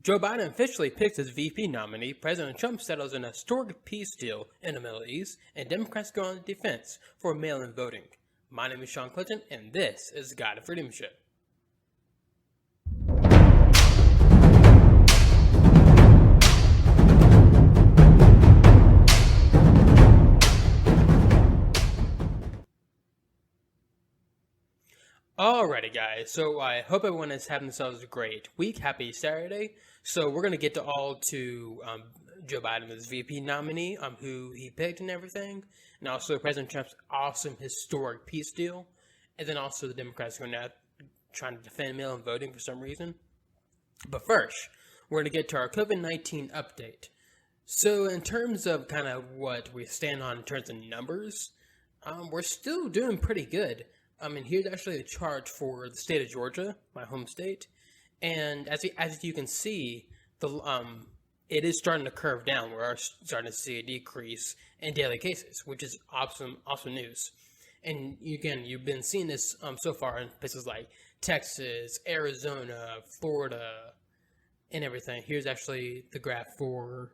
Joe Biden officially picks his VP nominee, President Trump settles an historic peace deal in the Middle East, and Democrats go on the defense for mail-in voting. My name is Sean Clinton, and this is the Guide to Freedom Show. Alrighty, guys. So I hope everyone is having themselves a great week. Happy Saturday. So we're gonna get to Joe Biden as VP nominee, who he picked and everything, and also President Trump's awesome historic peace deal, and then also the Democrats going out trying to defend mail-in voting for some reason. But first, we're gonna get to our COVID-19 update. So in terms of kind of what we stand on in terms of numbers, we're still doing pretty good. Here's actually a chart for the state of Georgia, my home state, and as you can see, it is starting to curve down. We are starting to see a decrease in daily cases, which is awesome news. And again, you've been seeing this so far in places like Texas, Arizona, Florida, and everything. Here's actually the graph for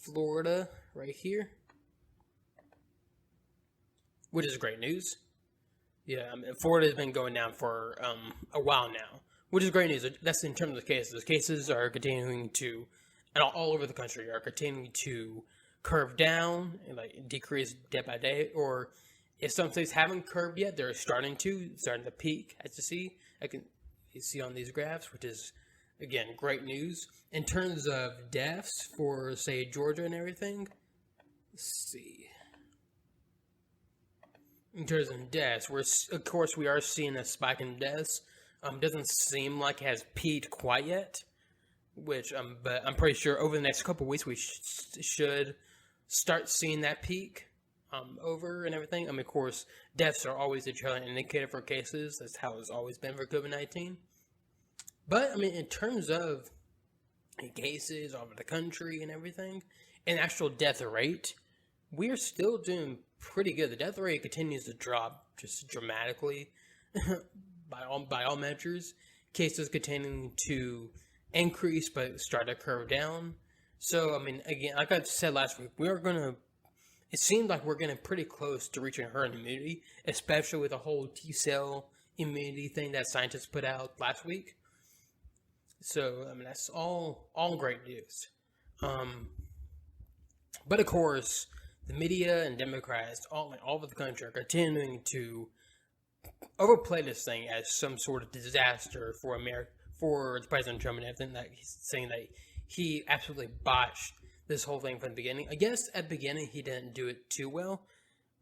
Florida right here, which is great news. Yeah, Florida has been going down for a while now, which is great news. That's in terms of cases. Cases are continuing to, and all over the country, are continuing to curve down and like decrease day by day. Or if some states haven't curved yet, they're starting to peak. As you see on these graphs, which is again great news. In terms of deaths for say Georgia and everything, let's see. In terms of deaths, we are seeing a spike in deaths. Doesn't seem like it has peaked quite yet, but I'm pretty sure over the next couple of weeks we should start seeing that peak over and everything. Of course, deaths are always a trailing indicator for cases. That's how it's always been for COVID-19. But in terms of cases over the country and everything, and actual death rate, we are still doing pretty good. The death rate continues to drop just dramatically by all measures. Cases continuing to increase but start to curve down. So again, like I said last week, it seems like we're getting pretty close to reaching herd immunity, especially with the whole T-cell immunity thing that scientists put out last week. So that's all great news. But of course, the media and Democrats all over the country are continuing to overplay this thing as some sort of disaster for America, for President Trump, and everything. That he's saying that he absolutely botched this whole thing from the beginning. I guess at the beginning he didn't do it too well,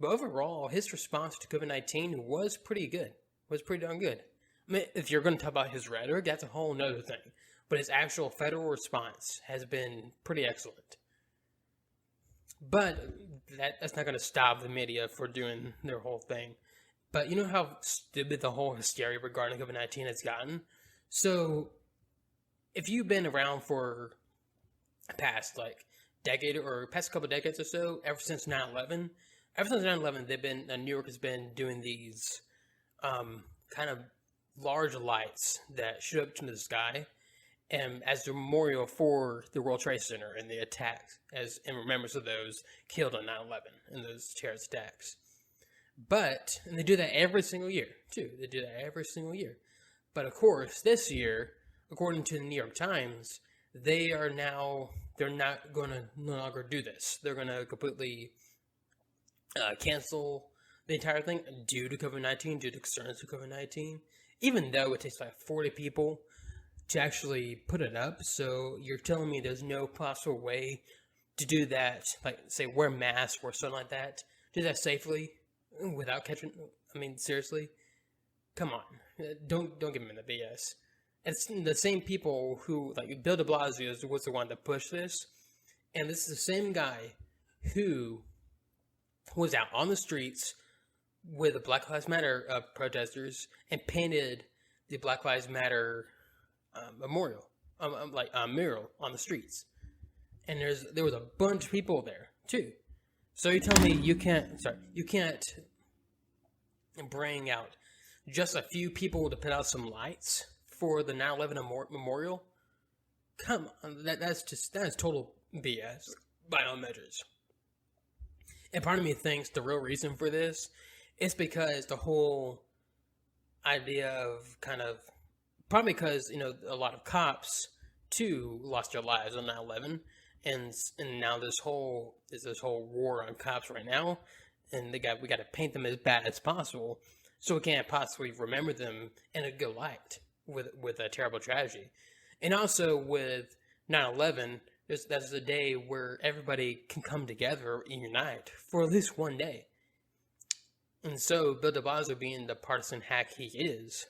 but overall his response to COVID-19 was pretty good. Was pretty darn good. If you're going to talk about his rhetoric, that's a whole nother thing. But his actual federal response has been pretty excellent. But that's not going to stop the media for doing their whole thing. But you know how stupid the whole hysteria regarding COVID-19 has gotten? So, if you've been around for past decade or past couple decades or so, ever since 9/11, New York has been doing these kind of large lights that shoot up to the sky, and as the memorial for the World Trade Center and the attacks, as in remembrance of those killed on 9/11 and those terrorist attacks. And they do that every single year too. They do that every single year. But of course, this year, according to the New York Times, they're not going to no longer do this. They're going to completely cancel the entire thing due to COVID-19, due to concerns with COVID-19. Even though it takes 40 people to actually put it up. So you're telling me there's no possible way to do that, say wear masks or something like that, do that safely without catching, seriously? Come on. Don't give me the BS. It's the same people who, Bill de Blasio was the one that pushed this, and this is the same guy who was out on the streets with the Black Lives Matter protesters and painted the Black Lives Matter memorial, mural on the streets, and there was a bunch of people there too. So you tell me you can't bring out just a few people to put out some lights for the 9/11 memorial? come on, that's total BS by all measures. And part of me thinks the real reason for this is because the whole idea of kind of probably because a lot of cops too lost their lives on 9/11, and now there's this whole war on cops right now, and we got to paint them as bad as possible, so we can't possibly remember them in a good light with a terrible tragedy. And also with 9/11, that's a day where everybody can come together and unite for at least one day. And so Bill de Blasio, being the partisan hack he is,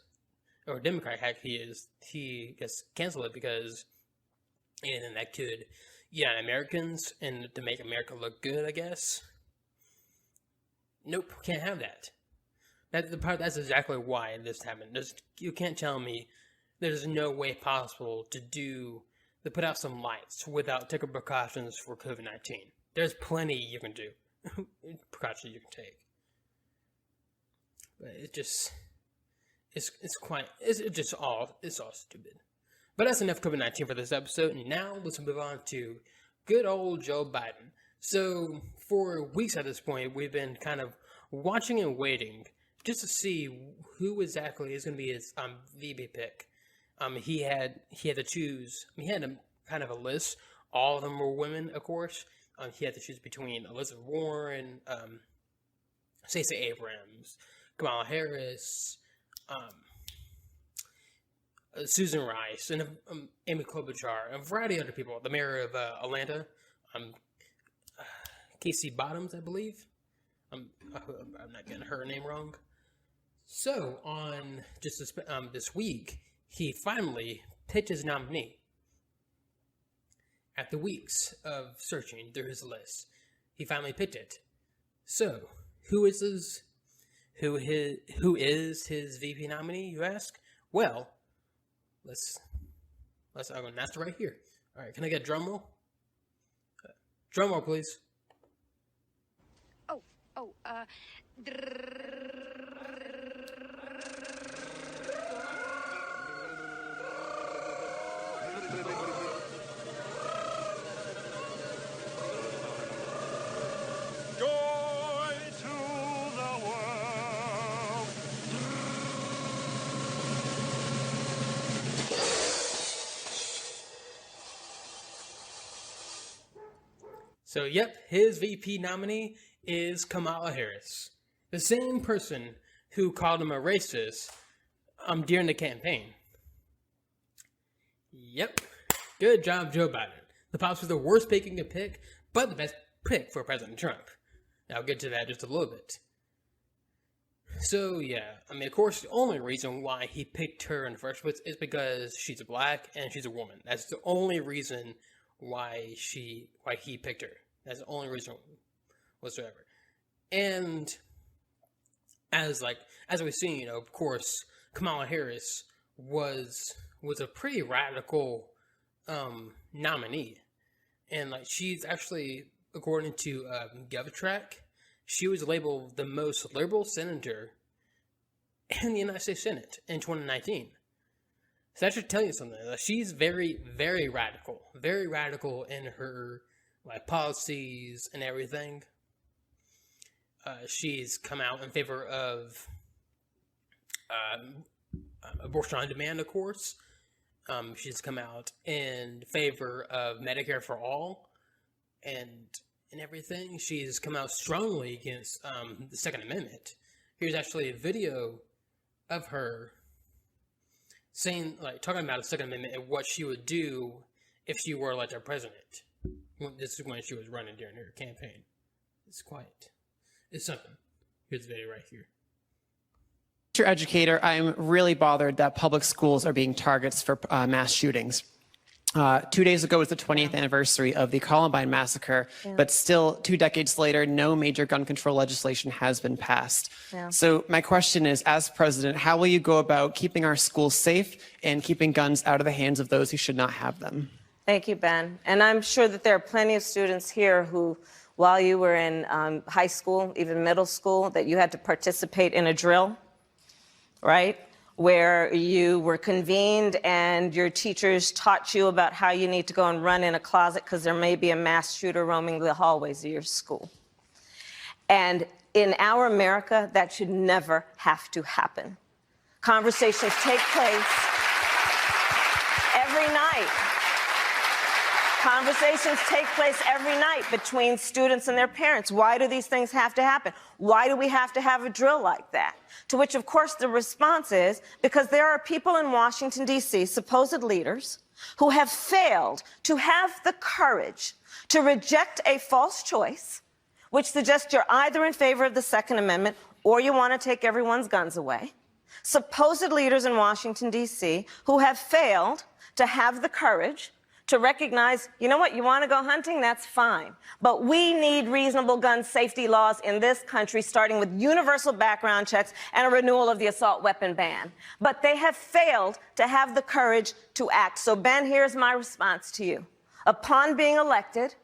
or Democrat hack he is, he gets canceled because anything that could unite Americans and to make America look good, I guess. Nope, can't have that. That's exactly why this happened. You can't tell me there's no way possible to put out some lights without taking precautions for COVID-19. There's plenty you can do, precautions you can take. But it's all stupid. But that's enough COVID-19 for this episode. And now let's move on to good old Joe Biden. So for weeks at this point, we've been kind of watching and waiting just to see who exactly is going to be his VP pick. He had to choose. He had kind of a list. All of them were women, of course. He had to choose between Elizabeth Warren, Stacey Abrams, Kamala Harris, Susan Rice, and Amy Klobuchar, and a variety of other people. The mayor of Atlanta, Casey Bottoms, I believe. I'm not getting her name wrong. So on just this week, he finally picked his nominee. After weeks of searching through his list, he finally picked it. So, who is his VP nominee, you ask? Well, I'm gonna announce it right here. All right, can I get a drum roll? Drum roll, please. So, yep, his VP nominee is Kamala Harris. The same person who called him a racist during the campaign. Yep, good job, Joe Biden. The Pops was the worst pick you could pick, but the best pick for President Trump. I'll get to that just a little bit. So, yeah, of course, the only reason why he picked her in the first place is because she's black and she's a woman. That's the only reason why he picked her. That's the only reason whatsoever. And as we've seen, of course, Kamala Harris was a pretty radical nominee, and she's actually, according to GovTrack, she was labeled the most liberal senator in the United States Senate in 2019. So that should tell you something. She's very, very radical in her policies and everything. She's come out in favor of abortion on demand, of course. She's come out in favor of Medicare for all, and everything. She's come out strongly against the Second Amendment. Here's actually a video of her saying, talking about the Second Amendment and what she would do if she were elected president. This is when she was running during her campaign. It's something. Here's the video right here. Mr. Educator, I'm really bothered that public schools are being targets for mass shootings. 2 days ago was the 20th anniversary of the Columbine massacre, but still 2 decades later, no major gun control legislation has been passed. So my question is, as president, how will you go about keeping our schools safe and keeping guns out of the hands of those who should not have them? Thank you, Ben. And I'm sure that there are plenty of students here who, while you were in high school, even middle school, that you had to participate in a drill, right? where you were convened and your teachers taught you about how you need to go and run in a closet because there may be a mass shooter roaming the hallways of your school. And in our America, that should never have to happen. Conversations take place every night. Conversations take place every night between students and their parents. Why do these things have to happen? Why do we have to have a drill like that? To which, of course, the response is because there are people in Washington, D.C., supposed leaders, who have failed to have the courage to reject a false choice, which suggests you're either in favor of the Second Amendment or you want to take everyone's guns away. Supposed leaders in Washington, D.C., who have failed to have the courage to recognize, you know what, you want to go hunting, that's fine. But we need reasonable gun safety laws in this country, starting with universal background checks and a renewal of the assault weapon ban. But they have failed to have the courage to act. So, Ben, here's my response to you. Upon being elected,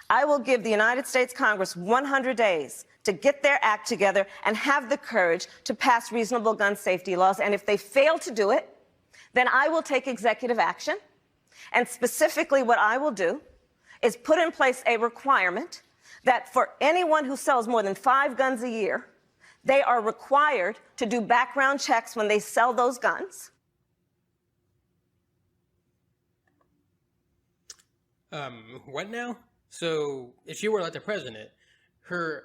I will give the United States Congress 100 days to get their act together and have the courage to pass reasonable gun safety laws. And if they fail to do it, then I will take executive action. And specifically what I will do is put in place a requirement that for anyone who sells more than 5 guns a year, they are required to do background checks when they sell those guns. What now? So, if she were elected president, her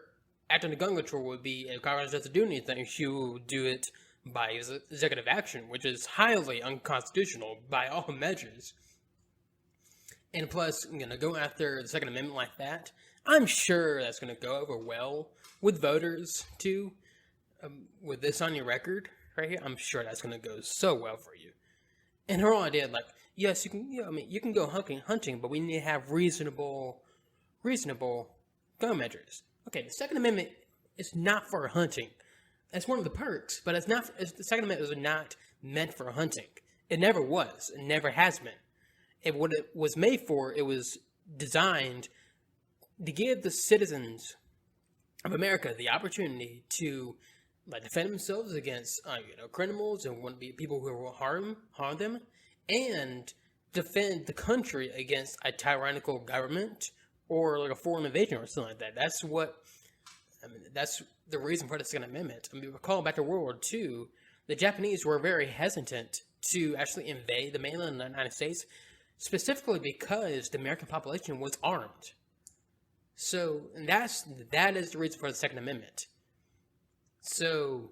act on the gun control would be, if Congress doesn't do anything, she will do it by executive action, which is highly unconstitutional by all measures. And plus, go after the Second Amendment like that, I'm sure that's going to go over well with voters, too. With this on your record right here, I'm sure that's going to go so well for you. And her whole idea, like, yes, you can, you can go hunting, but we need to have reasonable gun measures. Okay, the Second Amendment is not for hunting. That's one of the perks, but the Second Amendment was not meant for hunting. It never was. It never has been. What it was made for, it was designed to give the citizens of America the opportunity to defend themselves against criminals and want to be people who will harm them, and defend the country against a tyrannical government or like a foreign invasion or something like that. That's the reason for the Second Amendment. Recall back to World War II, the Japanese were very hesitant to actually invade the mainland of the United States, specifically because the American population was armed. So that is the reason for the Second Amendment. So,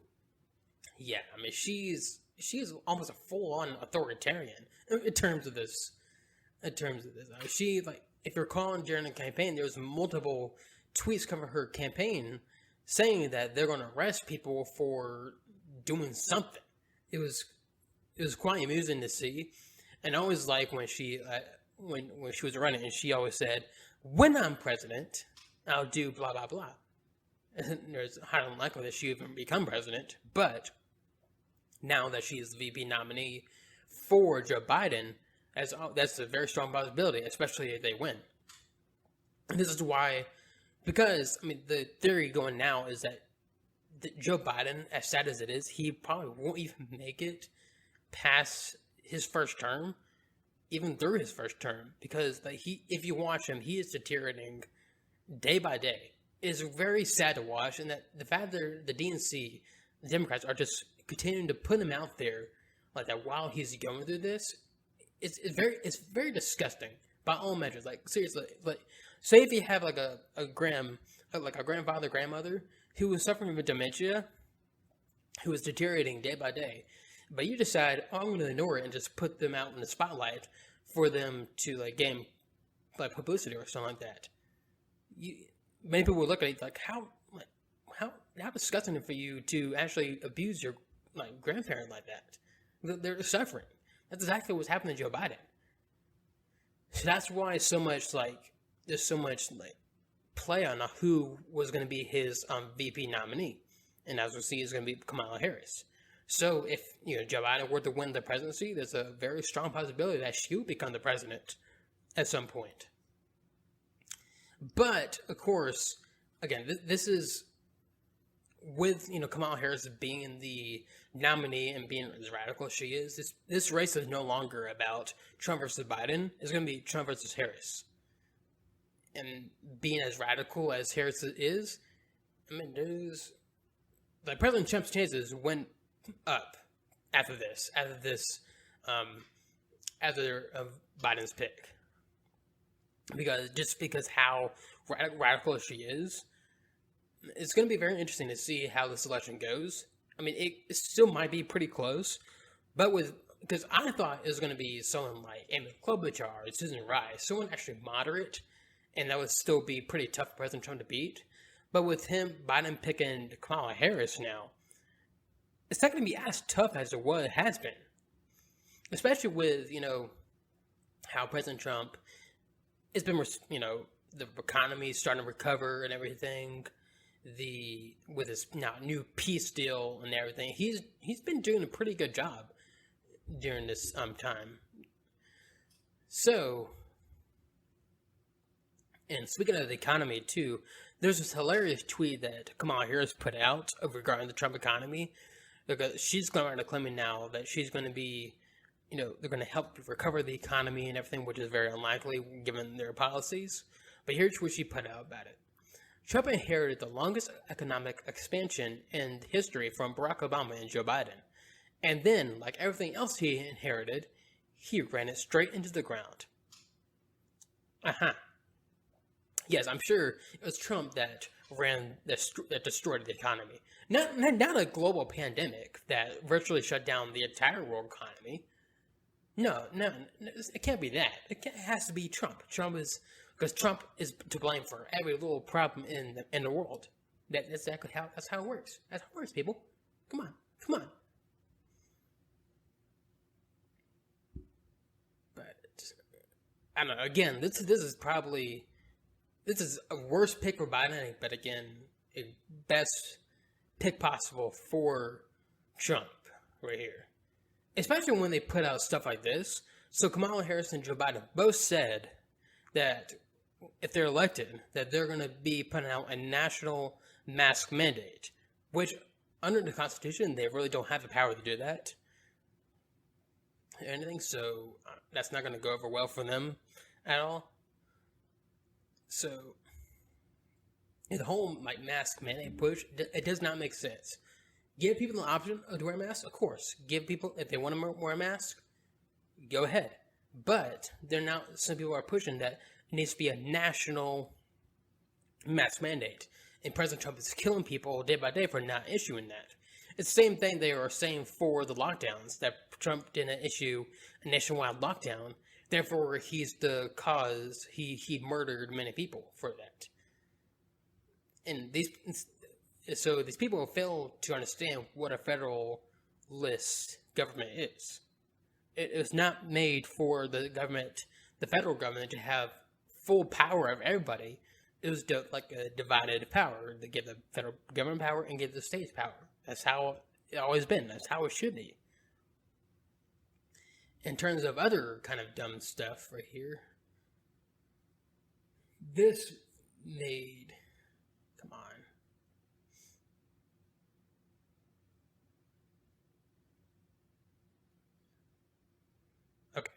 yeah, she's almost a full-on authoritarian in terms of this. She, if you're calling during the campaign, there was multiple tweets covering her campaign saying that they're going to arrest people for doing something. It was quite amusing to see. And I always like when she was running, and she always said, "When I'm president, I'll do blah blah blah." And there's highly unlikely that she even become president. But now that she is the VP nominee for Joe Biden, that's a very strong possibility, especially if they win. And this is why, because the theory going now is that Joe Biden, as sad as it is, he probably won't even make it past his first term, even through his first term, because if you watch him, he is deteriorating day by day. It's very sad to watch, and that the fact that the DNC, the Democrats, are just continuing to put him out there like that while he's going through this, it's very disgusting by all measures. Like, seriously, say if you have a grandfather, grandmother who was suffering from dementia, who is deteriorating day by day, but you decide, I'm going to ignore it and just put them out in the spotlight for them to gain publicity or something like that. Many people would look at it like, how disgusting for you to actually abuse your grandparent like that. They're suffering. That's exactly what's happening to Joe Biden. So that's why there's so much play on who was going to be his VP nominee, and as we'll see, is going to be Kamala Harris. So if Joe Biden were to win the presidency, there's a very strong possibility that she will become the president at some point. But of course, again, this is with Kamala Harris being the nominee and being as radical as she is, this race is no longer about Trump versus Biden. It's going to be Trump versus Harris. And being as radical as Harris is, I mean, there's like President Trump's chances went up after Biden's pick, because how radical she is. It's going to be very interesting to see how this election goes. I mean, it still might be pretty close, but because I thought it was going to be someone like Amy Klobuchar or Susan Rice, someone actually moderate, and that would still be pretty tough for President Trump to beat. But with Biden picking Kamala Harris now, it's not going to be as tough as it has been. Especially with, how President Trump has been, the economy starting to recover and everything. With his now new peace deal and everything, he's been doing a pretty good job during this time. So, and speaking of the economy too, there's this hilarious tweet that Kamala Harris put out regarding the Trump economy, because she's going around claiming now that she's going to be, they're going to help recover the economy and everything, which is very unlikely given their policies. But here's what she put out about it. Trump inherited the longest economic expansion in history from Barack Obama and Joe Biden. And then, like everything else he inherited, he ran it straight into the ground. Yes, I'm sure it was Trump that destroyed the economy. Not a global pandemic that virtually shut down the entire world economy. No, it can't be that. It has to be Trump. Because Trump is to blame for every little problem in the world. That's exactly how it works. That's how it works, people. Come on. But I don't know. Again, this is a worse pick for Biden, but again, a best pick possible for Trump right here. Especially when they put out stuff like this. So Kamala Harris and Joe Biden both said that if they're elected, that they're going to be putting out a national mask mandate, which under the Constitution, they really don't have the power to do that or anything, so that's not going to go over well for them at all. So the whole mask mandate push, it does not make sense. Give people the option to wear a mask, of course. Give people, if they want to wear a mask, go ahead. But some people are pushing that it needs to be a national mask mandate. And President Trump is killing people day by day for not issuing that. It's the same thing they are saying for the lockdowns, that Trump didn't issue a nationwide lockdown. Therefore, he's the cause. He murdered many people for that. And these people fail to understand what a federalist government is. It was not made for the federal government, to have full power of everybody. It was like a divided power. They give the federal government power and give the states power. That's how it's always been. That's how it should be. In terms of other kind of dumb stuff right here, this made... Come on. Okay.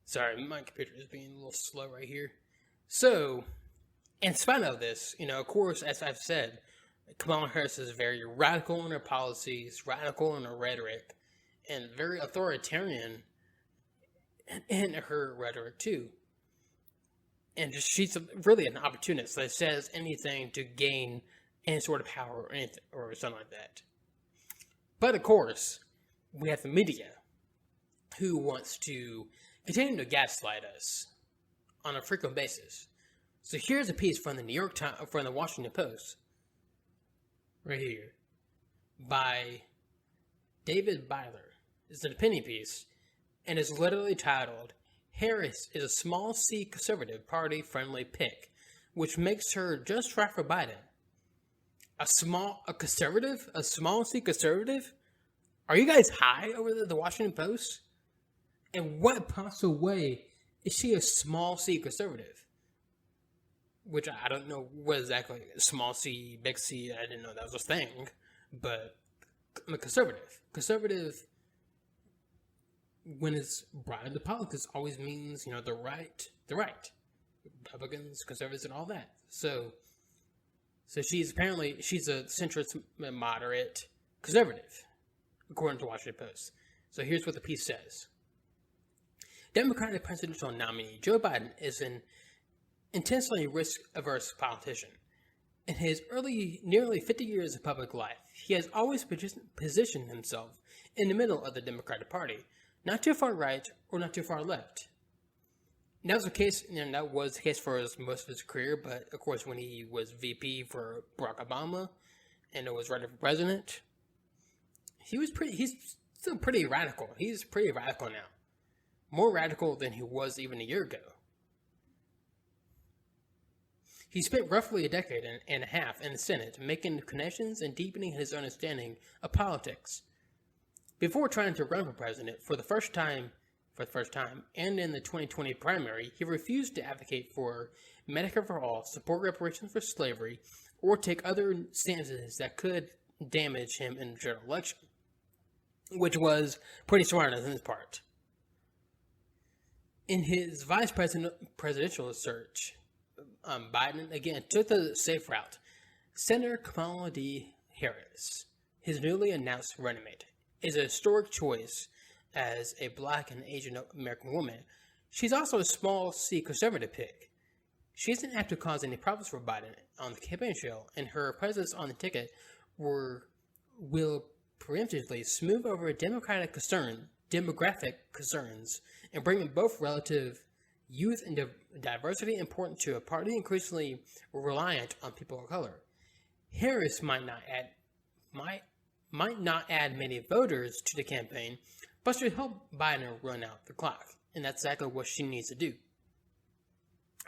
Sorry, my computer is being a little slow right here. So, in spite of this, of course, as I've said, Kamala Harris is very radical in her policies, radical in her rhetoric, and very authoritarian in her rhetoric too. And she's really an opportunist that says anything to gain any sort of power or anything or something like that. But of course, we have the media who wants to continue to gaslight us on a frequent basis. So here's a piece from the New York Times, from the Washington Post, right here, by David Byler. It's an opinion piece, and it's literally titled, "Harris is a small C conservative party friendly pick, which makes her just right for Biden." A small C conservative? Are you guys high over the Washington Post? In what possible way is she a small C conservative? Which I don't know what exactly, small C, big C, I didn't know that was a thing. but I'm a conservative. Conservative, when it's brought into politics, always means, the right. Republicans, conservatives, and all that. So she's a centrist, moderate conservative, according to Washington Post. So here's what the piece says. Democratic presidential nominee Joe Biden is an intensely risk-averse politician. In his nearly 50 years of public life, he has always positioned himself in the middle of the Democratic Party, not too far right or not too far left. And that was the case for most of his career, but of course when he was VP for Barack Obama and was running for president, he's still pretty radical. He's pretty radical now. More radical than he was even a year ago. He spent roughly a decade and a half in the Senate making connections and deepening his understanding of politics. Before trying to run for president for the first time, and in the 2020 primary, he refused to advocate for Medicare for all, support reparations for slavery, or take other stances that could damage him in the general election, which was pretty smart on his part. In his vice presidential search, Biden again took the safe route. Senator Kamala Harris, his newly announced running mate, is a historic choice as a Black and Asian American woman. She's also a small C conservative pick. She isn't apt to cause any problems for Biden on the campaign trail, and her presence on the ticket will preemptively smooth over demographic concerns and bring in both relative youth and diversity important to a party increasingly reliant on people of color. Harris might not add many voters to the campaign, but should help Biden run out the clock, and that's exactly what she needs to do.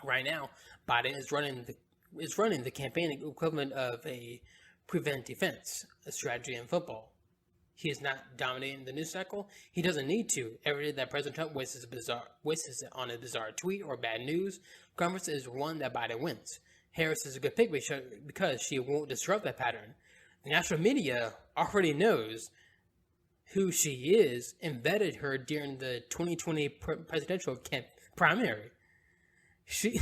Right now, Biden is running the campaign equivalent of a prevent defense, a strategy in football. He is not dominating the news cycle. He doesn't need to. Every day that President Trump wastes it on a bizarre tweet or bad news conference is one that Biden wins. Harris is a good pick because she won't disrupt that pattern. The national media already knows who she is and vetted her during the 2020 presidential primary. She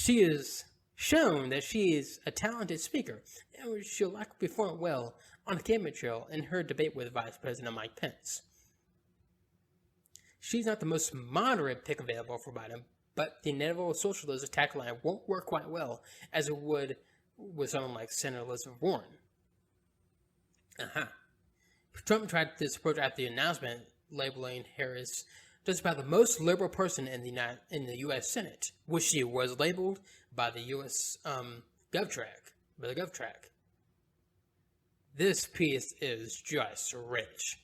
is shown that she is a talented speaker and she'll likely perform well on the campaign trail in her debate with Vice President Mike Pence. She's not the most moderate pick available for Biden, but the inevitable socialist attack line won't work quite well as it would with someone like Senator Elizabeth Warren. Trump tried this approach after the announcement, labeling Harris just about the most liberal person in the U.S. Senate, which she was labeled by the U.S. GovTrack. This piece is just rich.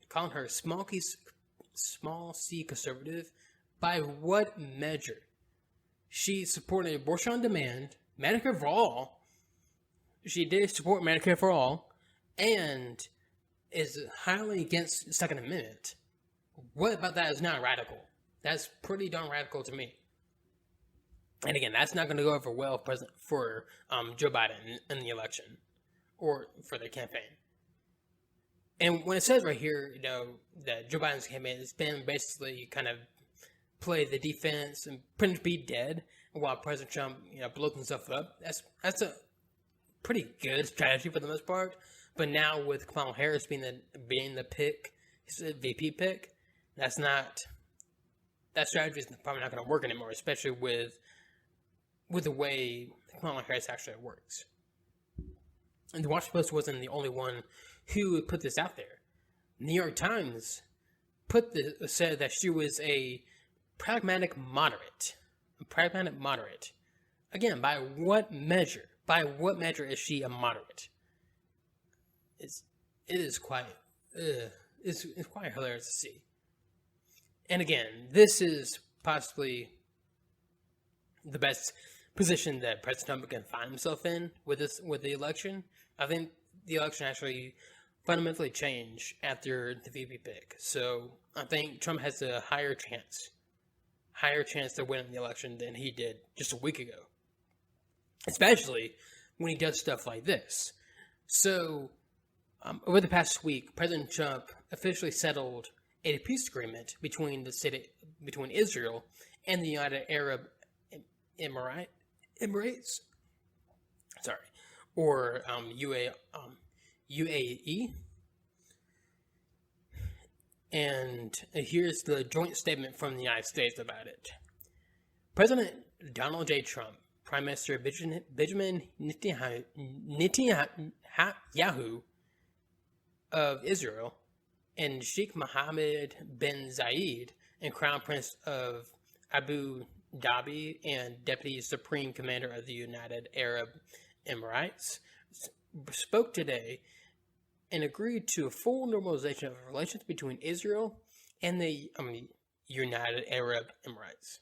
Calling her small C conservative, by what measure? She supported abortion on demand, Medicare for all. She did support Medicare for all, and is highly against the Second Amendment. What about that is not radical? That's pretty darn radical to me. And again, that's not going to go over well for Joe Biden in the election or for the campaign. And when it says right here, that Joe Biden's campaign has been basically kind of play the defense and pretty much be dead while President Trump, blows himself up. That's a pretty good strategy for the most part. But now with Kamala Harris being the pick, he's a VP pick, that strategy is probably not going to work anymore, especially with the way Kamala Harris actually works. And the Washington Post wasn't the only one who put this out there. New York Times said that she was a pragmatic moderate. Again, by what measure? By what measure is she a moderate? It is quite it's quite hilarious to see. And again, this is possibly the best position that President Trump can find himself in with the election. I think the election actually fundamentally changed after the VP pick. So I think Trump has a higher chance to win the election than he did just a week ago. especially when he does stuff like this. So, over the past week, President Trump officially settled a peace agreement between between Israel and the United Arab Emirates, sorry, or UAE. And here's the joint statement from the United States about it. President Donald J. Trump, Prime Minister Benjamin Netanyahu of Israel, and Sheikh Mohammed bin Zayed, and Crown Prince of Abu Dhabi and Deputy Supreme Commander of the United Arab Emirates, spoke today and agreed to a full normalization of relations between Israel and the United Arab Emirates.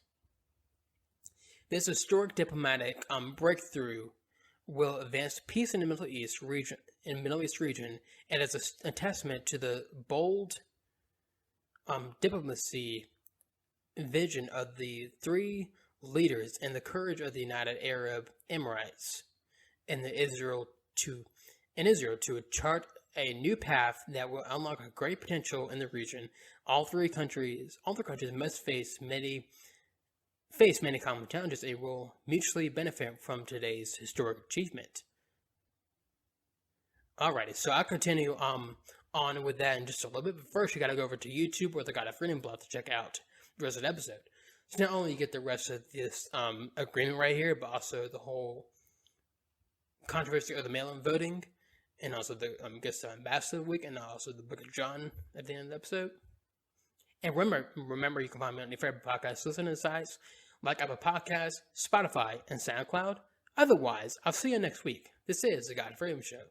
This historic diplomatic breakthrough will advance peace in the Middle East region, and is a testament to the bold diplomacy vision of the three leaders and the courage of the United Arab Emirates and Israel to chart a new path that will unlock a great potential in the region. All the countries must face many common challenges and will mutually benefit from today's historic achievement. Alrighty, so I'll continue on with that in just a little bit, but first you gotta go over to YouTube or the God of Freedom blog to check out the rest of the episode. So not only you get the rest of this agreement right here, but also the whole controversy of the mail-in voting, and also the Ambassador Week, and also the Book of John at the end of the episode. And remember, you can find me on your favorite podcast listening sites like Apple Podcasts, Spotify, and SoundCloud. Otherwise, I'll see you next week. This is the God of Freedom Show.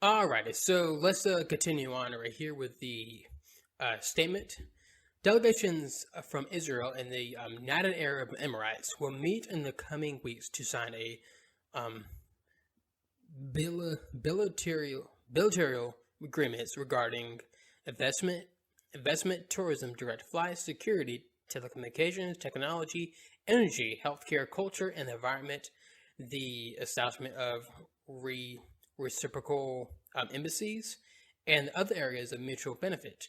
Alrighty, so let's continue on right here with the statement. Delegations from Israel and the United Arab Emirates will meet in the coming weeks to sign a bilateral agreements regarding investment, tourism, direct flights, security, telecommunications, technology, energy, healthcare, culture, and the environment, the establishment of reciprocal embassies, and other areas of mutual benefit.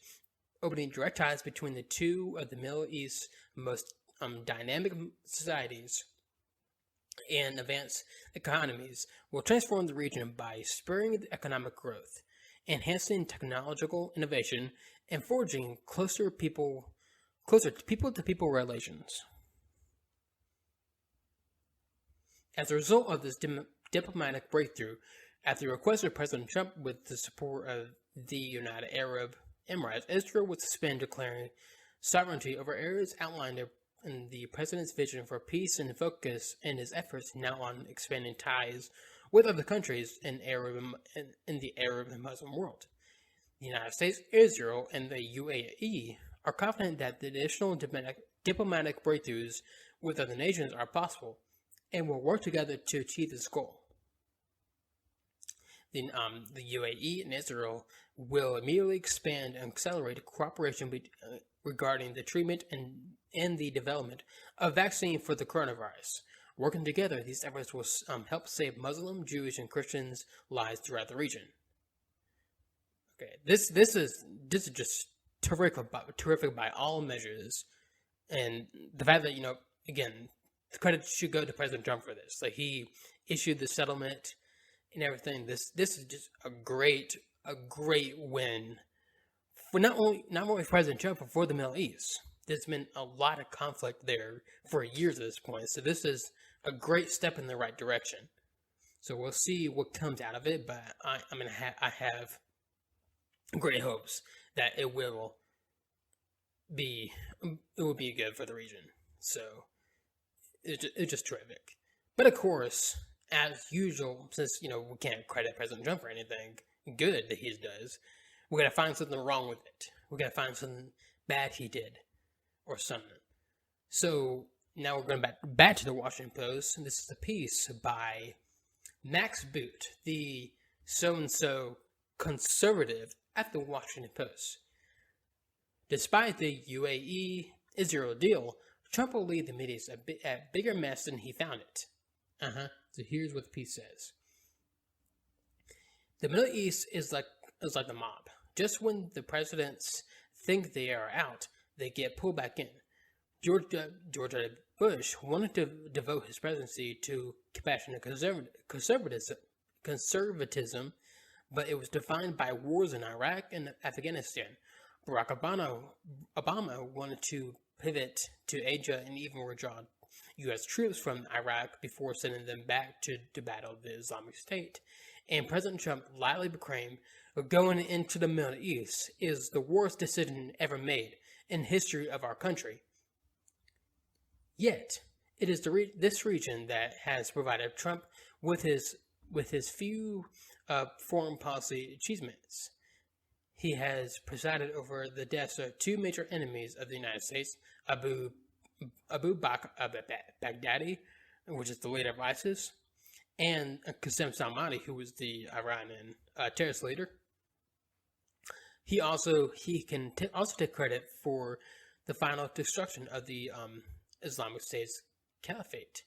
Opening direct ties between the two of the Middle East's most dynamic societies and advanced economies will transform the region by spurring economic growth, enhancing technological innovation, and forging closer people-to-people relations. As a result of this diplomatic breakthrough, at the request of President Trump with the support of the United Arab Emirates, Israel would suspend declaring sovereignty over areas outlined in the president's vision for peace and focus in his efforts now on expanding ties with other countries in the Arab and Muslim world. The United States, Israel, and the UAE are confident that the additional diplomatic breakthroughs with other nations are possible and will work together to achieve this goal. The UAE and Israel will immediately expand and accelerate cooperation regarding the treatment and the development of vaccine for the coronavirus. Working together, these efforts will help save Muslim, Jewish, and Christians' lives throughout the region. Okay, this is just terrific by all measures, and the fact that again, the credit should go to President Trump for this. Like, he issued the settlement and everything. This is just a great win for not only President Trump, but for the Middle East. There's been a lot of conflict there for years at this point, so this is a great step in the right direction. So we'll see what comes out of it, but I have great hopes that it will be good for the region. So it's just terrific. But of course, as usual, since we can't credit President Trump for anything good that he does, we're gonna find something wrong with it. We're gonna find something bad he did. or Sun. So now we're going back to the Washington Post, and this is a piece by Max Boot, the so-and-so conservative at the Washington Post. Despite the UAE-Israel deal, Trump will lead the Middle East a bigger mess than he found it. So here's what the piece says. The Middle East is like the mob. Just when the presidents think they are out, they get pulled back in. George W. Bush wanted to devote his presidency to compassionate conservatism, but it was defined by wars in Iraq and Afghanistan. Barack Obama wanted to pivot to Asia and even withdraw U.S. troops from Iraq before sending them back to battle the Islamic State. And President Trump lightly proclaimed, going into the Middle East is the worst decision ever made in the history of our country. Yet, it is this region that has provided Trump with his few foreign policy achievements. He has presided over the deaths of two major enemies of the United States, Abu Baghdadi, which is the leader of ISIS, and Qasem Soleimani, who was the Iranian terrorist leader. He can also take credit for the final destruction of the Islamic State's caliphate,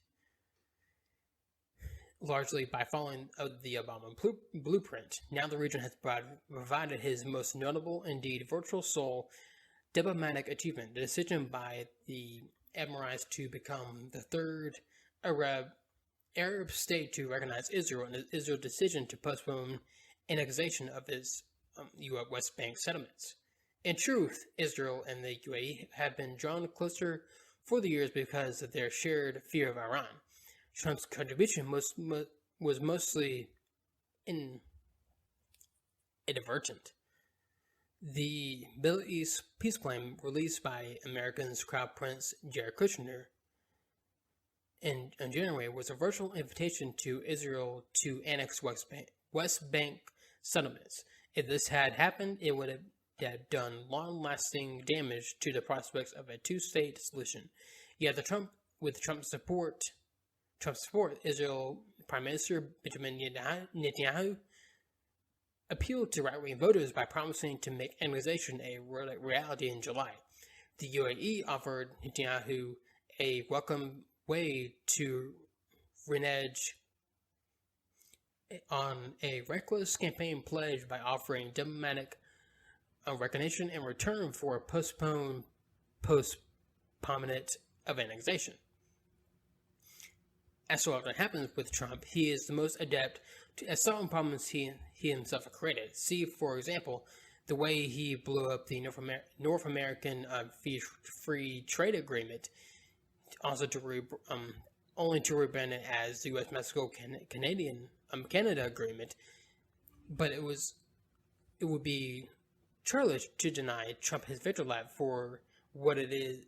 largely by following the Obama blueprint. Now the region has provided his most notable, indeed virtual soul, diplomatic achievement, the decision by the Emirates to become the third Arab state to recognize Israel, and Israel's decision to postpone annexation of its U.S. West Bank settlements. In truth, Israel and the UAE have been drawn closer for the years because of their shared fear of Iran. Trump's contribution was mostly inadvertent. The Middle East peace plan released by American's Crown Prince Jared Kushner in January was a virtual invitation to Israel to annex West Bank settlements. If this had happened, it would have done long-lasting damage to the prospects of a two-state solution. Yet with Trump's support, Israel Prime Minister Benjamin Netanyahu appealed to right-wing voters by promising to make annexation a reality in July. The UAE offered Netanyahu a welcome way to renege on a reckless campaign pledge by offering diplomatic recognition in return for a postponement of annexation. As so often happens with Trump, he is the most adept at solving problems he himself created. See, for example, the way he blew up the North American Free Trade Agreement, also only to rebrand it as the U.S.-Mexico-Canada Agreement. But it would be churlish to deny Trump his victory lap for what is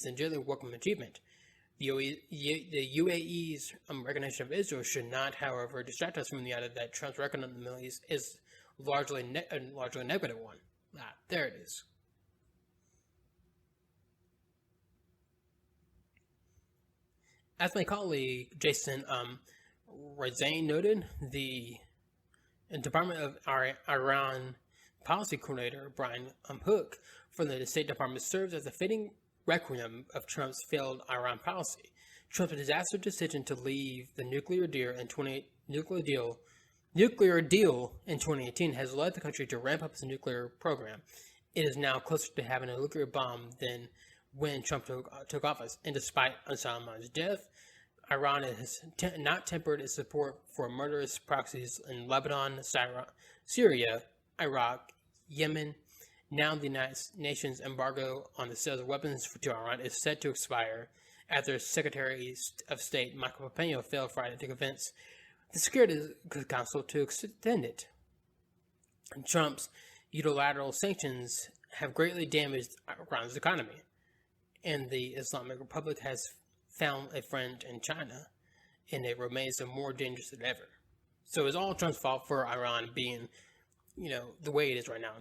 a generally welcome achievement. The UAE's recognition of Israel should not, however, distract us from the idea that Trump's record on the Middle East is largely a negative one. There it is. As my colleague Jason Rezaian noted, the Department of Iran Policy Coordinator Brian Hook from the State Department serves as a fitting requiem of Trump's failed Iran policy. Trump's disastrous decision to leave the nuclear deal in 2018 has led the country to ramp up its nuclear program. It is now closer to having a nuclear bomb than when Trump took office. And despite Soleimani's death, Iran has not tempered its support for murderous proxies in Lebanon, Syria, Iraq, Yemen. Now the United Nations embargo on the sales of weapons to Iran is set to expire after Secretary of State Michael Pompeo failed Friday to convince the Security Council to extend it. And Trump's unilateral sanctions have greatly damaged Iran's economy, and the Islamic Republic has found a friend in China, and it remains more dangerous than ever. So it's all Trump's fault for Iran being, the way it is right now.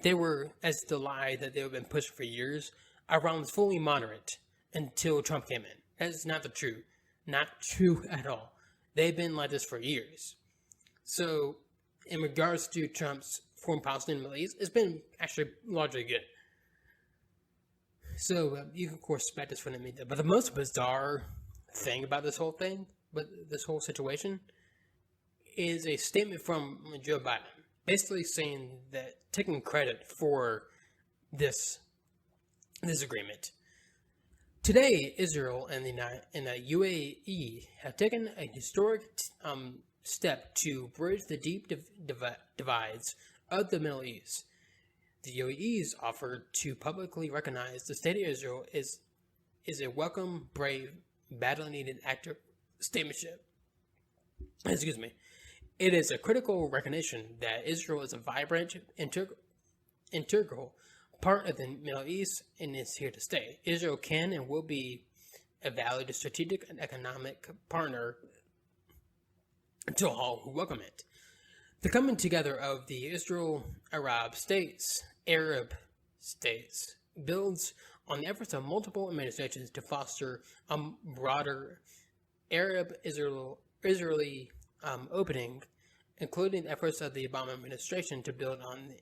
They were, as the lie that they have been pushing for years, Iran was fully moderate until Trump came in. That is not true. Not true at all. They've been like this for years. So, in regards to Trump's foreign policy in the Middle East, it's been actually largely good. So, you can, of course, expect this from the media. But the most bizarre thing about this whole thing, but this whole situation, is a statement from Joe Biden, basically saying that, taking credit for this agreement. Today, Israel and the UAE have taken a historic step to bridge the deep divides of the Middle East. The UAE's offer to publicly recognize the state of Israel is a welcome, brave, battle-needed act of statesmanship. Excuse me. It is a critical recognition that Israel is a vibrant, integral part of the Middle East and is here to stay. Israel can and will be a valued strategic and economic partner to all who welcome it. The coming together of the Arab states builds on the efforts of multiple administrations to foster a broader Arab-Israeli opening, including the efforts of the Obama administration to build on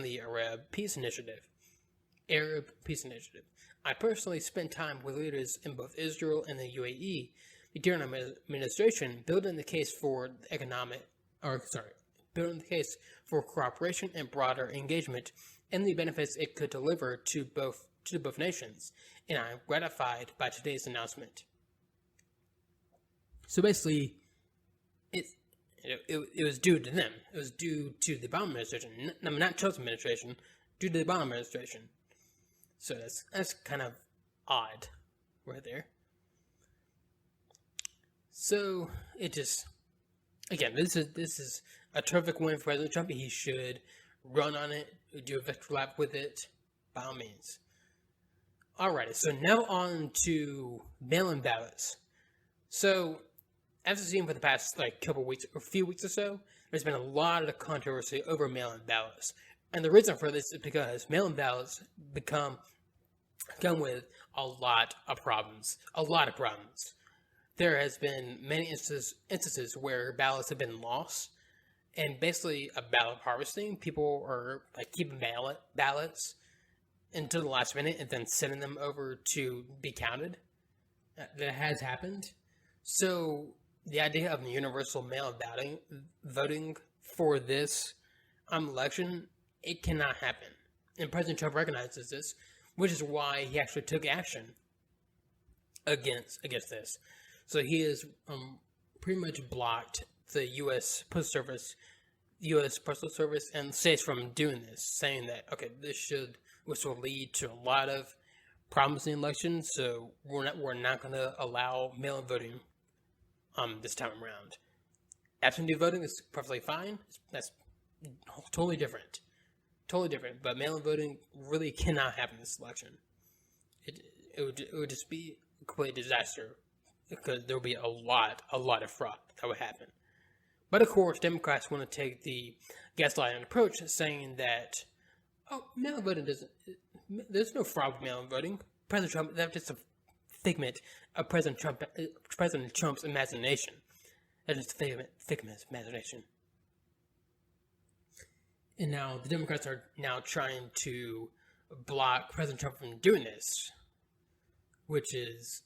the Arab Peace Initiative. I personally spent time with leaders in both Israel and the UAE during our administration, building the case for cooperation and broader engagement and the benefits it could deliver to both nations. And I'm gratified by today's announcement. So basically, it was due to them. It was due to the Obama administration, not Trump's administration, due to the Obama administration. So that's kind of odd, right there. So it just, again, this is a terrific win for President Trump. He should run on it, do a victory lap with it, by all means. Alrighty, so now on to mail-in ballots. So, as we've seen for the past few weeks or so, there's been a lot of controversy over mail-in ballots. And the reason for this is because mail-in ballots come with a lot of problems. There has been many instances where ballots have been lost, and basically a ballot harvesting. People are keeping ballots until the last minute and then sending them over to be counted. That has happened. So the idea of universal mail-in voting for this election, it cannot happen. And President Trump recognizes this, which is why he actually took action against this. So he has pretty much blocked the U.S. Postal Service and states from doing this, saying that, okay, this will lead to a lot of problems in the election, so we're not going to allow mail-in voting this time around. Absentee voting is perfectly fine. That's totally different. But mail-in voting really cannot happen in this election. It would just be a complete disaster, because there will be a lot of fraud that would happen. But of course, Democrats want to take the gaslighting approach, saying that, mail-in voting there's no fraud with mail-in voting. President Trump, that's just a figment of President Trump's imagination. That's just a figment of imagination. And now the Democrats are now trying to block President Trump from doing this, which is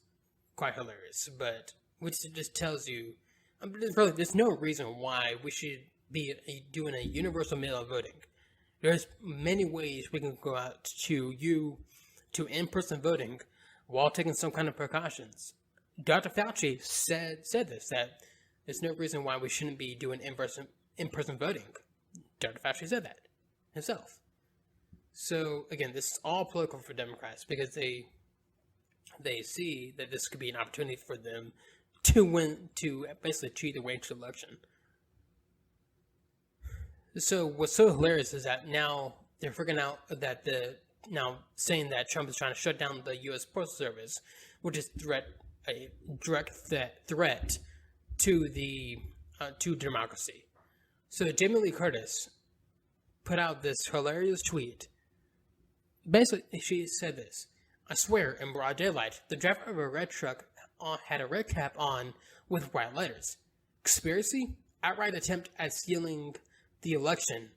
quite hilarious. But which just tells you, there's no reason why we should be doing a universal mail-in voting. There's many ways we can go out to in-person voting while taking some kind of precautions. Dr. Fauci said this, that there's no reason why we shouldn't be doing in-person voting. Dr. Fauci said that himself. So again, this is all political for Democrats, because they see that this could be an opportunity for them to win, to basically cheat their way to the election. So what's so hilarious is that now they're figuring out that now saying that Trump is trying to shut down the U.S. Postal Service, which is a direct threat to democracy. So Jamie Lee Curtis put out this hilarious tweet. Basically, she said this: I swear, in broad daylight, the driver of a red truck had a red cap on with white letters. Conspiracy? Outright attempt at stealing the election.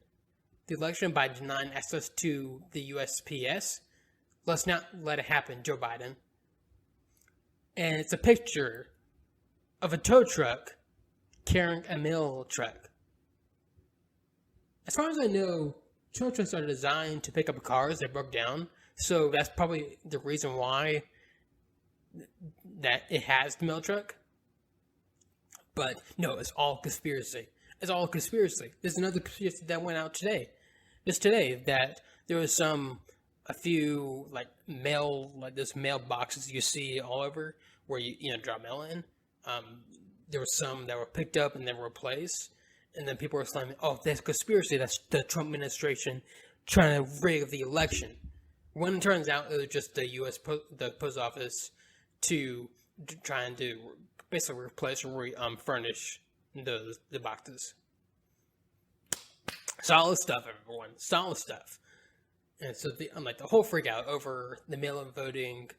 The election by denying access to the USPS? Let's not let it happen, Joe Biden. And it's a picture of a tow truck carrying a mail truck. As far as I know, tow trucks are designed to pick up cars that broke down, so that's probably the reason why that it has the mail truck. But no, it's all conspiracy. It's all conspiracy. There's another conspiracy that went out today. Just today, that there was a few those mailboxes you see all over where you drop mail in. There were some that were picked up and then replaced, and then people were slamming, "Oh, that's conspiracy. That's the Trump administration trying to rig the election." When it turns out it was just the the post office to trying to basically replace or furnish the boxes. Solid stuff, everyone. Solid stuff. And so the whole freak out over the mail-in voting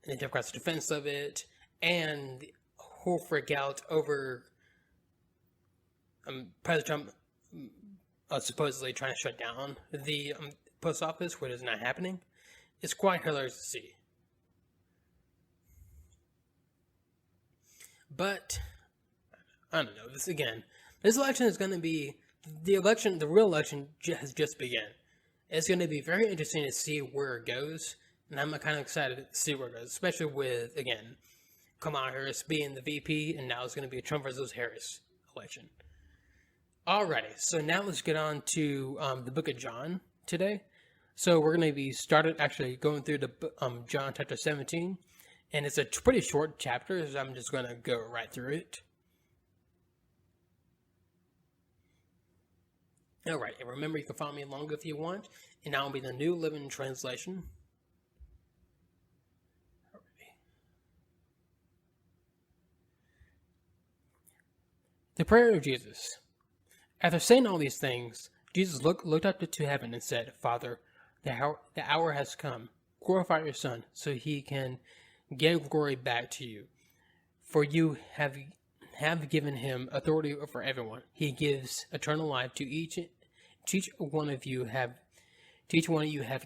and the Democrats' defense of it, and the whole freak out over President Trump supposedly trying to shut down the post office, which is not happening. It's quite hilarious to see. But I don't know. This election is going to be the real election has just begun. It's going to be very interesting to see where it goes, and I'm kind of excited to see where it goes, especially with, again, Kamala Harris being the VP, and now it's going to be a Trump versus Harris election. Alrighty, so now let's get on to the book of John today. So we're going to be going through the John chapter 17, and it's a pretty short chapter, so I'm just going to go right through it. Alright, and remember you can follow me along if you want, and I'll be the New Living Translation. Alrighty. The prayer of Jesus. After saying all these things, Jesus looked up to heaven and said, "Father, the hour has come. Glorify your Son, so he can give glory back to you. For you have given him authority over everyone. He gives eternal life to each one of you have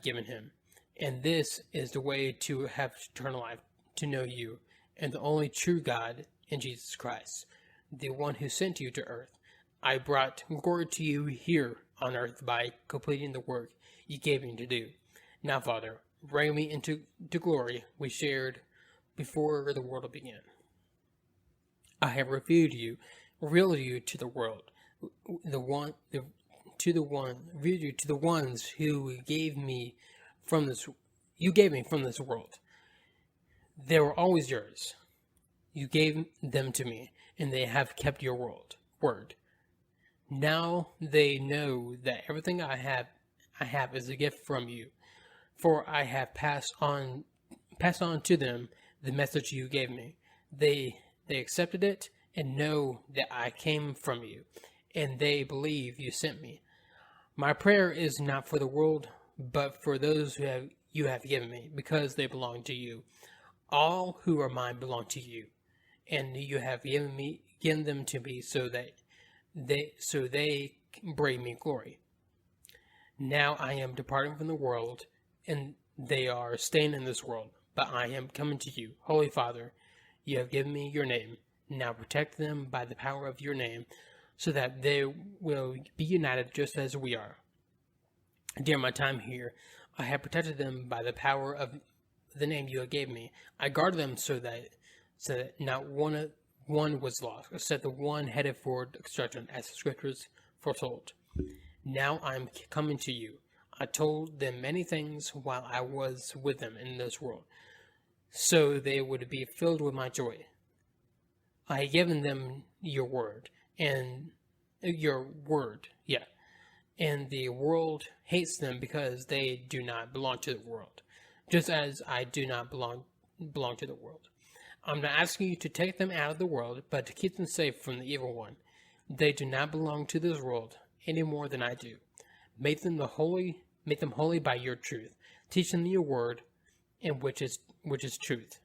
given him. And this is the way to have eternal life, to know you, and the only true God in Jesus Christ, the one who sent you to earth. I brought glory to you here on earth by completing the work you gave me to do. Now, Father, bring me into the glory we shared before the world began. I have revealed you to the world, revealed you to the ones who you gave me from this world. They were always yours. You gave them to me, and they have kept your word. Now they know that everything I have is a gift from you, for I have passed on to them the message you gave me. They accepted it and know that I came from you, and they believe you sent me. My prayer is not for the world, but for those you have given me, because they belong to you. All who are mine belong to you, and you have given them to me so they bring me glory. Now I am departing from the world, and they are staying in this world, but I am coming to you. Holy Father, you have given me your name. Now protect them by the power of your name, so that they will be united just as we are. During my time here, I have protected them by the power of the name you have gave me. I guarded them so that not one was lost, except the one headed for destruction, as the scriptures foretold. Now I am coming to you. I told them many things while I was with them in this world, so they would be filled with my joy. I have given them your word, and the world hates them because they do not belong to the world, just as I do not belong to the world. I'm not asking you to take them out of the world, but to keep them safe from the evil one. They do not belong to this world any more than I do. Make them holy by your truth. Teach them your word, and which is truth.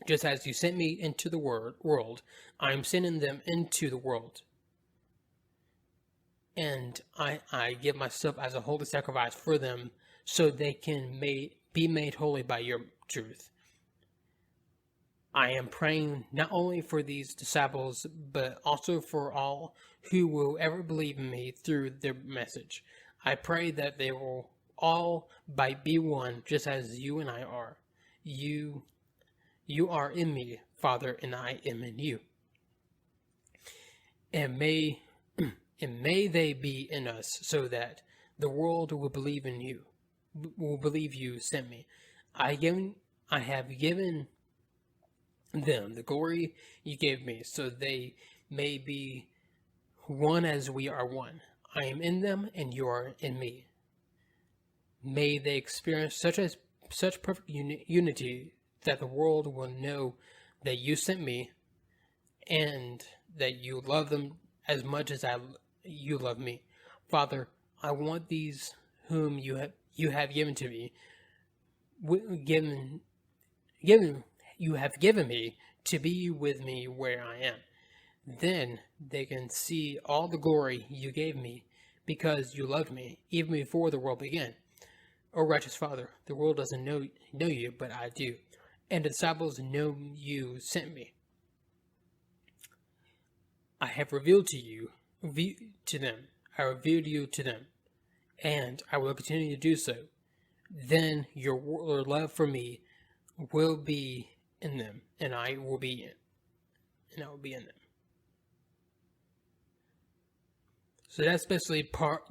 Just as you sent me into the world, I am sending them into the world. And I give myself as a holy sacrifice for them so they can be made holy by your truth. I am praying not only for these disciples, but also for all who will ever believe in me through their message. I pray that they will all be one, just as you and I are. You are in me, Father, and I am in you. And may they be in us, so that the world will believe in you, will believe you sent me. I have given them the glory you gave me, so they may be one as we are one. I am in them, and you are in me. May they experience such perfect unity that the world will know that you sent me, and that you love them as much as you love me. Father, I want these whom you have given to me, you have given me, to be with me where I am. Then they can see all the glory you gave me, because you loved me even before the world began. O righteous Father, the world doesn't know you, but I do, and the disciples know you sent me. I have revealed to them. I revealed you to them, and I will continue to do so. Then your love for me will be in them, and I will be in them. So that's basically part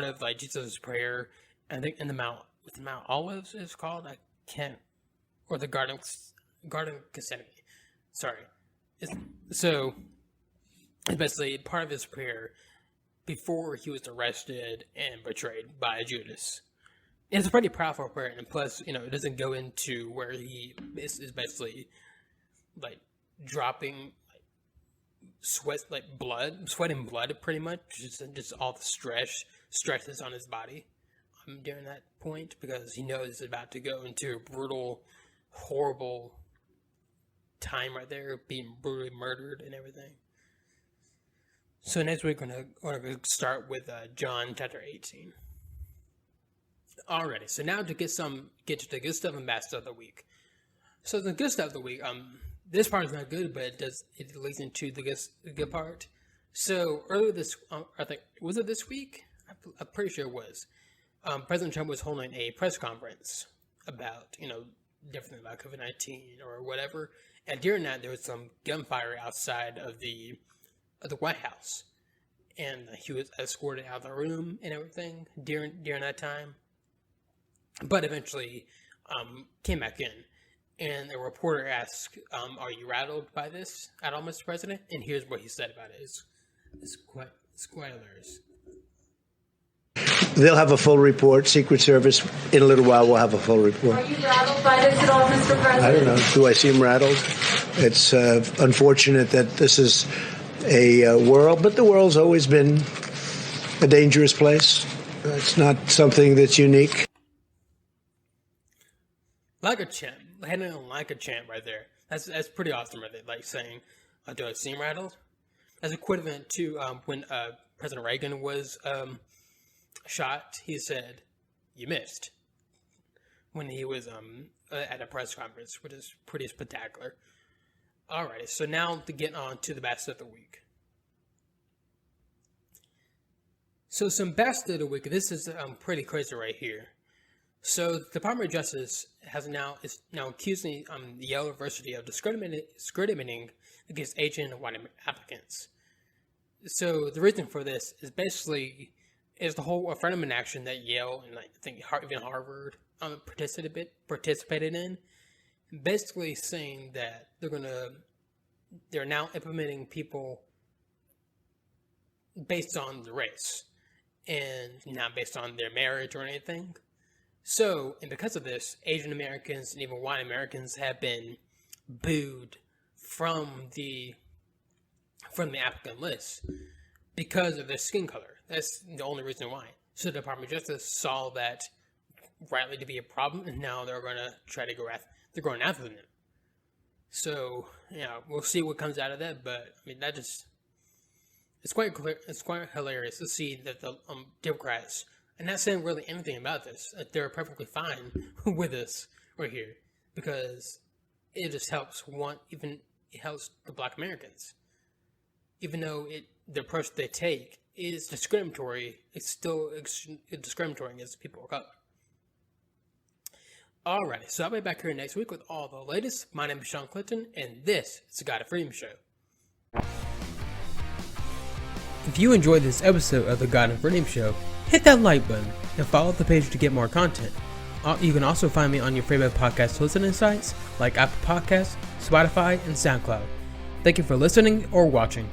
of like Jesus' prayer. I think in the Mount Olives is called. I can't, or the Garden Gethsemane. Sorry. It's basically part of his prayer before he was arrested and betrayed by Judas. It's a pretty powerful prayer, and plus, it doesn't go into where he is basically like dropping sweat and blood, pretty much, just all the stresses on his body during that point, because he knows he's about to go into a brutal, horrible time right there, being brutally murdered and everything. So next week we're gonna start with John chapter 18. Alrighty, so now to get to the good stuff and bad stuff of the week. So the good stuff of the week, this part is not good, but it leads into the good part. So earlier this, I think, was it this week? I'm pretty sure it was. President Trump was holding a press conference about, different about COVID-19 or whatever. And during that, there was some gunfire outside of the White House, and he was escorted out of the room and everything during that time. But eventually, came back in, and the reporter asked, "Are you rattled by this at all, Mr. President?" And here's what he said about it. It's quite hilarious. They'll have a full report. Secret Service, in a little while, will have a full report. Are you rattled by this at all, Mr. President? I don't know. Do I seem rattled? It's unfortunate that this is a world, but the world's always been a dangerous place. It's not something that's unique. Like a chant. Heading on like a chant right there. That's pretty awesome right there. Like saying, do I seem rattled? As equivalent to when President Reagan was shot, he said, "You missed," when he was at a press conference, which is pretty spectacular. Alrighty, so now to get on to the best of the week. So some best of the week. This is pretty crazy right here. So the Department of Justice is now accusing the Yale University of discriminating against Asian and white applicants. So the reason for this is basically the whole affirmative action that Yale and I think even Harvard participated in, basically saying that they're now implementing people based on the race and not based on their marriage or anything. So, and because of this, Asian Americans and even white Americans have been booed from the applicant list because of their skin color. That's the only reason why. So the Department of Justice saw that rightly to be a problem, and now they're going to try to they're going after them. So, we'll see what comes out of that, but, I mean, it's quite clear, it's quite hilarious to see that the Democrats, and not saying really anything about this, that they're perfectly fine with this right here, because it just helps it helps the Black Americans. Even though the approach they take is discriminatory, it's still discriminatory against people of color. Alrighty, so I'll be back here next week with all the latest. My name is Sean Clinton, and this is the God of Freedom Show. If you enjoyed this episode of the God of Freedom Show, hit that like button and follow the page to get more content. You can also find me on your favorite podcast listening sites like Apple Podcasts, Spotify, and SoundCloud. Thank you for listening or watching.